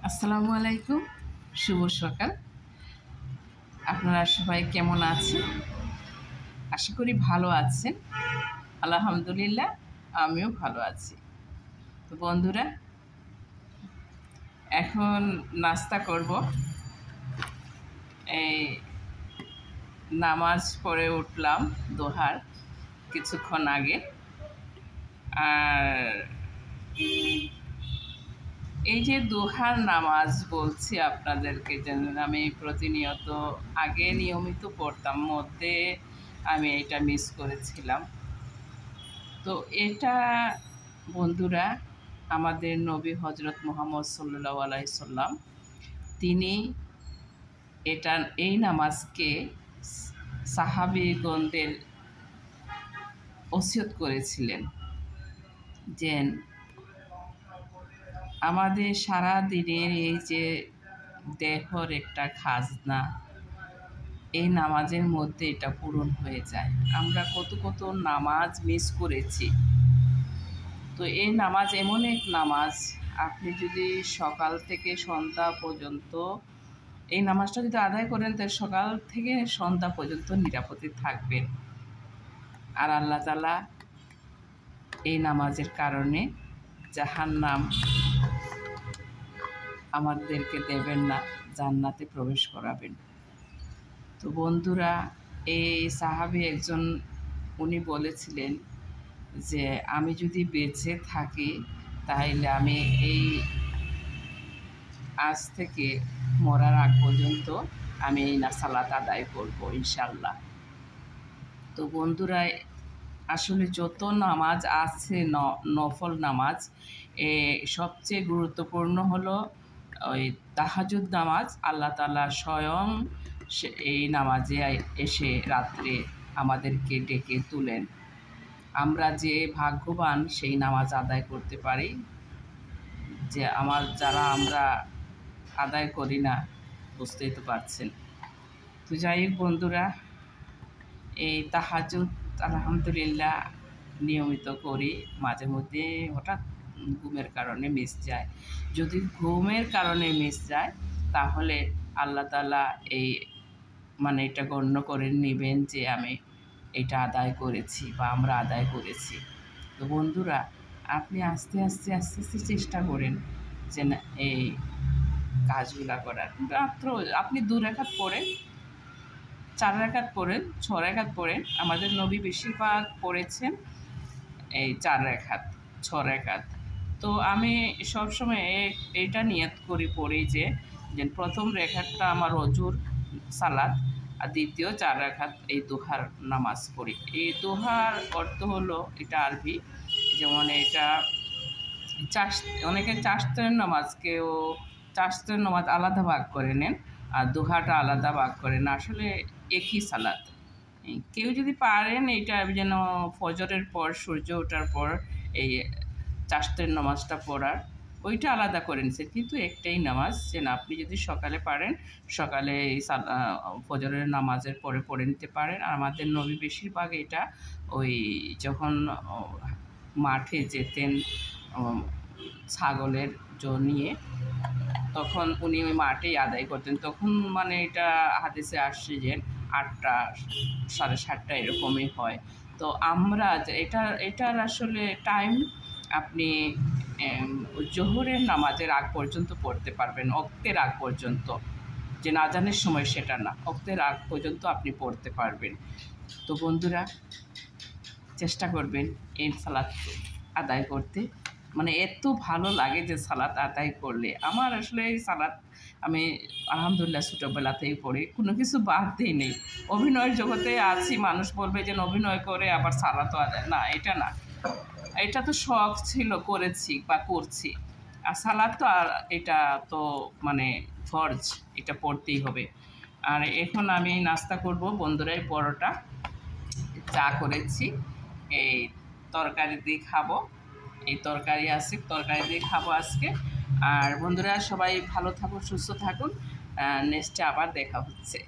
আসসালামু আলাইকুম, শুভ সকাল। আপনারা সবাই কেমন আছেন? আশা করি ভালো আছেন। আলহামদুলিল্লাহ, আমিও ভালো আছি। তো বন্ধুরা, এখন নাস্তা করব। এই নামাজ পড়ে উঠলাম দোহার কিছুক্ষণ আগে। আর এই যে দোহার নামাজ বলছি আপনাদেরকে, যেন আমি প্রতিনিয়ত আগে নিয়মিত পড়তাম, মধ্যে আমি এটা মিস করেছিলাম। তো এটা বন্ধুরা, আমাদের নবী হজরত মুহাম্মদ সাল্লাল্লাহু আলাইহি সাল্লাম তিনি এই নামাজকে সাহাবীগণদের ওসিয়ত করেছিলেন যে আমাদের সারা দিনের এই যে দেহর একটা খাজনা, এই নামাজের মধ্যে এটা পূরণ হয়ে যায়। আমরা কত নামাজ মিস করেছি। তো এই নামাজ এমন এক নামাজ, আপনি যদি সকাল থেকে সন্ধ্যা পর্যন্ত এই নামাজটা যদি আদায় করেন, তাহলে সকাল থেকে সন্ধ্যা পর্যন্ত নিরাপদে থাকবেন। আর আল্লাহ তাআলা এই নামাজের কারণে জাহান্নাম আমাদেরকে দেবেন না, জান্নাতে প্রবেশ করাবেন। তো বন্ধুরা, এই সাহাবী একজন উনি বলেছিলেন যে আমি যদি বেঁচে থাকি তাহলে আমি এই আজ থেকে মরার আগ পর্যন্ত আমি এই সালাত আদায় করব ইনশাল্লাহ। তো বন্ধুরা, আসলে যত নামাজ আছে নফল নামাজ, সবচেয়ে গুরুত্বপূর্ণ হলো ওই তাহাজ্জুদ নামাজ। আল্লাহ তাআলা স্বয়ং এই নামাজে এসে রাত্রে আমাদেরকে ডেকে তুলেন। আমরা যে ভাগ্যবান সেই নামাজ আদায় করতে পারি, যে আমরা আদায় করি না, বুঝতেই তো পারছেন। তো যাই হোক বন্ধুরা, এই তাহাজ্জুদ আলহামদুলিল্লাহ নিয়মিত করি। মাঝে মধ্যে হঠাৎ ঘুমের কারণে মিস যায়। যদি ঘুমের কারণে মিস যায়, তাহলে আল্লাহ তাআলা এটা গণ্য করে নেবেন যে আমি এটা আদায় করেছি বা আমরা আদায় করেছি। তো বন্ধুরা, আপনি আস্তে আস্তে চেষ্টা করেন যে না, এই কাজগুলা করার। মাত্র আপনি 2 রাকাত পড়েন, 4 রাকাত পড়েন, 6 রাকাত পড়েন। আমাদের নবী বেশিরভাগ পড়েছেন এই 4 রাকাত, 6 রাকাত। তো আমি সবসময় এইটা নিয়ত করি পড়ি যে প্রথম রাকাতটা আমার ওযুর সালাত, আর দ্বিতীয় 4 রাকাত এই দোহার নামাজ পড়ি। এই দোহার অর্থ হলো, এটা আরবি, যেমন এটা অনেকে চাশতের নামাজ, কেউ চাশতের নামাজ আলাদা ভাগ করে নেন আর দোহাটা আলাদা ভাগ করেন। আসলে একই সালাত। কেউ যদি পারেন এটা যেন ফজরের পর, সূর্য ওঠার পর এই চাশতের নামাজটা পড়ার, ওইটা আলাদা করে নিছেন, কিন্তু একটাই নামাজ। যেন আপনি যদি সকালে পারেন, সকালে এই ফজরের নামাজের পরে পড়ে নিতে পারেন। আর আমাদের নবী বেশিরভাগ এটা ওই যখন মাঠে যেতেন ছাগলের নিয়ে, তখন উনি ওই মাঠেই আদায় করতেন। তখন এটা হাদিসে আসছে যে 8টা 7:30 এরকমই হয়। তো আমরা এটার আসলে টাইম আপনি জোহরের নামাজের আগ পর্যন্ত পড়তে পারবেন, ওক্তের আগ পর্যন্ত, যে আযানের সময় সেটা না, ওক্তের আগ পর্যন্ত আপনি পড়তে পারবেন। তো বন্ধুরা, চেষ্টা করবেন এই সালাত আদায় করতে। এত ভালো লাগে যে সালাত আদায় করলে। আমার আসলে এই সালাত আমি আলহামদুলিল্লাহ ছোটোবেলাতেই পড়ি, কোনো কিছু বাদ দিই নেই। অভিনয়ের জগতে আছি, মানুষ বলবে যে অভিনয় করে আবার সালাতও আদায়, না, এটা না, এটা তো শখ ছিল, করেছি বা করছি। আর সালাত তো, আর এটা তো ফরজ, এটা পড়তেই হবে। আর এখন আমি নাস্তা করব বন্ধুরা, এই পরোটা চা করেছি, এই তরকারি দিয়ে খাবো। এই তরকারি আছে, তরকারি দিয়ে খাবো আজকে। আর বন্ধুরা, সবাই ভালো থাকুন, সুস্থ থাকুন। নেক্সটে আবার দেখা হচ্ছে।